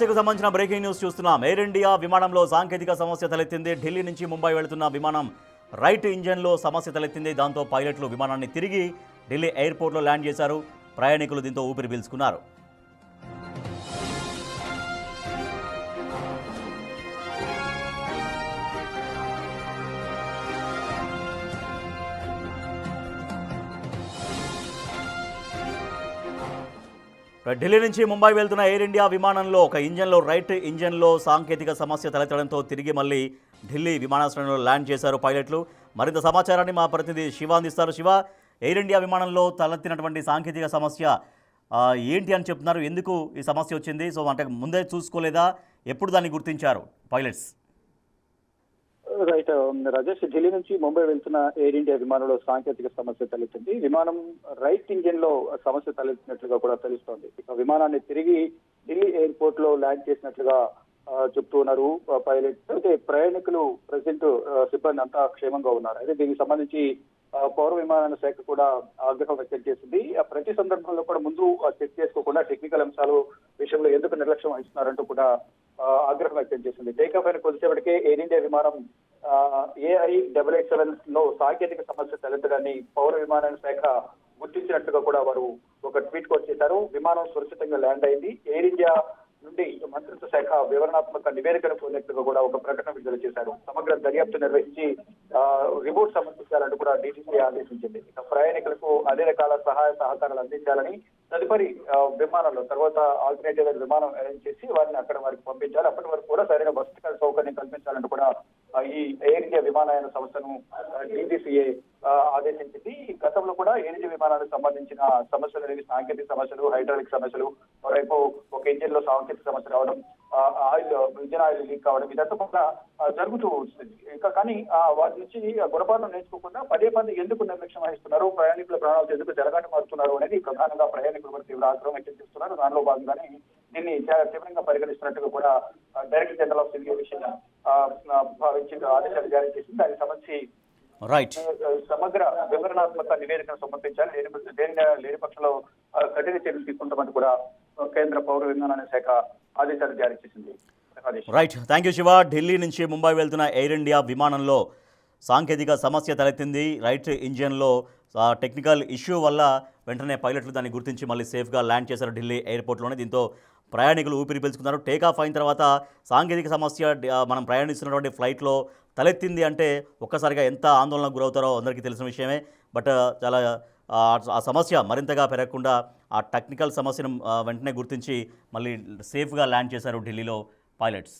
సంబంధించిన breaking news చూస్తున్నాం. Air India విమానంలో సాంకేతిక సమస్య తలెత్తింది. ఢిల్లీ నుంచి ముంబై వెళుతున్న విమానం రైట్ ఇంజన్లో సమస్య తలెత్తింది. దాంతో పైలట్లు విమానాన్ని తిరిగి ఢిల్లీ ఎయిర్పోర్ట్లో ల్యాండ్ చేశారు. ప్రయాణికులు దీంతో ఊపిరి పీల్చుకున్నారు. ఢిల్లీ నుంచి ముంబై వెళ్తున్న ఎయిర్ ఇండియా విమానంలో ఒక రైట్ ఇంజన్లో సాంకేతిక సమస్య తలెత్తడంతో తిరిగి మళ్ళీ ఢిల్లీ విమానాశ్రయంలో ల్యాండ్ చేశారు పైలట్లు. మరింత సమాచారాన్ని మా ప్రతినిధి శివ అందిస్తారు. శివ, ఎయిర్ ఇండియా విమానంలో తలెత్తినటువంటి సాంకేతిక సమస్య ఏంటి అని చెప్తున్నారు? ఎందుకు ఈ సమస్య వచ్చింది? సో అంటే ముందే చూసుకోలేదా? ఎప్పుడు దాన్ని గుర్తించారు పైలట్స్? రైట్ రాజేష్, ఢిల్లీ నుంచి ముంబై వెళ్తున్న ఎయిర్ ఇండియా విమానంలో సాంకేతిక సమస్య తలెత్తింది. విమానం రైట్ ఇంజిన్ లో సమస్య తలెత్తినట్లుగా కూడా తెలుస్తోంది. ఇక విమానాన్ని తిరిగి ఢిల్లీ ఎయిర్పోర్ట్ లో ల్యాండ్ చేసినట్లుగా చెప్తూ ఉన్నారు పైలట్. అయితే ప్రయాణికులు ప్రెసెంట్ సిబ్బంది అంతా క్షేమంగా ఉన్నారు. అయితే దీనికి సంబంధించి పౌర విమానయాన శాఖ కూడా ఆగ్రహం వ్యక్తం చేసింది. ప్రతి సందర్భంలో కూడా ముందు చెక్ చేసుకోకుండా టెక్నికల్ అంశాలు విషయంలో ఎందుకు నిర్లక్ష్యం వహిస్తున్నారంటూ కూడా ఆగ్రహం వ్యక్తం చేసింది. టేకాఫ్ అయిన కొద్దిసేపటికే ఎయిర్ ఇండియా విమానం AI-887 లో సాంకేతిక సమస్య తలెత్తడాన్ని పౌర విమానయాన శాఖ గుర్తించినట్లుగా కూడా వారు ఒక ట్వీట్ కూడా చేశారు. విమానం సురక్షితంగా ల్యాండ్ అయింది. ఎయిర్ ఇండియా నుండి మంత్రిత్వ శాఖ వివరణాత్మక నివేదికను పొందినట్లుగా కూడా ఒక ప్రకటన విడుదల చేశారు. సమగ్ర దర్యాప్తు నిర్వహించి రిపోర్ట్ సమర్పించాలంటూ కూడా DGCA ఆదేశించింది. ఇక ప్రయాణికులకు అన్ని రకాల సహాయ సహకారాలు అందించాలని, తదుపరి విమానంలో తర్వాత ఆల్టర్నేటివ్ విమానం అరేంజ్ చేసి వారిని అక్కడ వారికి పంపించాలి. అప్పటి వరకు కూడా సరైన వసతి సౌకర్యం కల్పించాలంటూ కూడా ఈ ఎయిర్ ఇండియా విమానయాన సంస్థను DGCA ఆదేశించింది. గతంలో కూడా ఎయిర్ ఇండియా విమానానికి సంబంధించిన సమస్యలు అనేవి సాంకేతిక సమస్యలు, హైడ్రాలిక్ సమస్యలు, మరోవైపు ఒక ఇంజిన్ లో సాంకేతిక సమస్య రావడం, ఇంజిన్ ఆయిల్ లీక్ కావడం, ఇదంతా కూడా జరుగుతూ వస్తుంది. ఇంకా కానీ వాటి నుంచి గుణపాఠం నేర్చుకోకుండా పదే ఎందుకు నిర్లక్ష్యం వహిస్తున్నారు, ప్రయాణికుల ప్రాణాలతో ఎందుకు జరగాటు మారుతున్నారు అనేది ప్రధానంగా ప్రయాణికులు తీవ్ర ఆగ్రహం వ్యక్తం చేస్తున్నారు. దానిలో భాగంగానే దీన్ని తీవ్రంగా పరిగణిస్తున్నట్టుగా కూడా director general of civil aviation భావించిన ఆదేశాలు జారీ చేసింది. దానికి సంబంధించి సమగ్ర వివరణాత్మక నివేదికను సమర్పించాలి. లేని పక్షంలో కఠిన చర్యలు తీసుకుంటామని కూడా కేంద్ర పౌర విమానయాన శాఖ ఆదేశాలు జారీ చేసింది. Right, thank you Shiva. Delhi నుంచి ముంబై వెళ్తున్న ఎయిర్ ఇండియా విమానంలో సాంకేతిక సమస్య తలెత్తింది. రైట్ ఇంజన్లో టెక్నికల్ ఇష్యూ వల్ల వెంటనే పైలట్లు దాన్ని గుర్తించి మళ్ళీ సేఫ్గా ల్యాండ్ చేశారు ఢిల్లీ ఎయిర్పోర్ట్లోనే. దీంతో ప్రయాణికులు ఊపిరి పీల్చుకున్నారు. టేకాఫ్ అయిన తర్వాత సాంకేతిక సమస్య మనం ప్రయాణిస్తున్నటువంటి ఫ్లైట్లో తలెత్తింది అంటే ఒక్కసారిగా ఎంత ఆందోళనకు గురవుతారో అందరికీ తెలిసిన విషయమే. బట్ చాలా ఆ సమస్య మరింతగా పెరగకుండా ఆ టెక్నికల్ సమస్యను వెంటనే గుర్తించి మళ్ళీ సేఫ్గా ల్యాండ్ చేశారు ఢిల్లీలో పైలట్స్.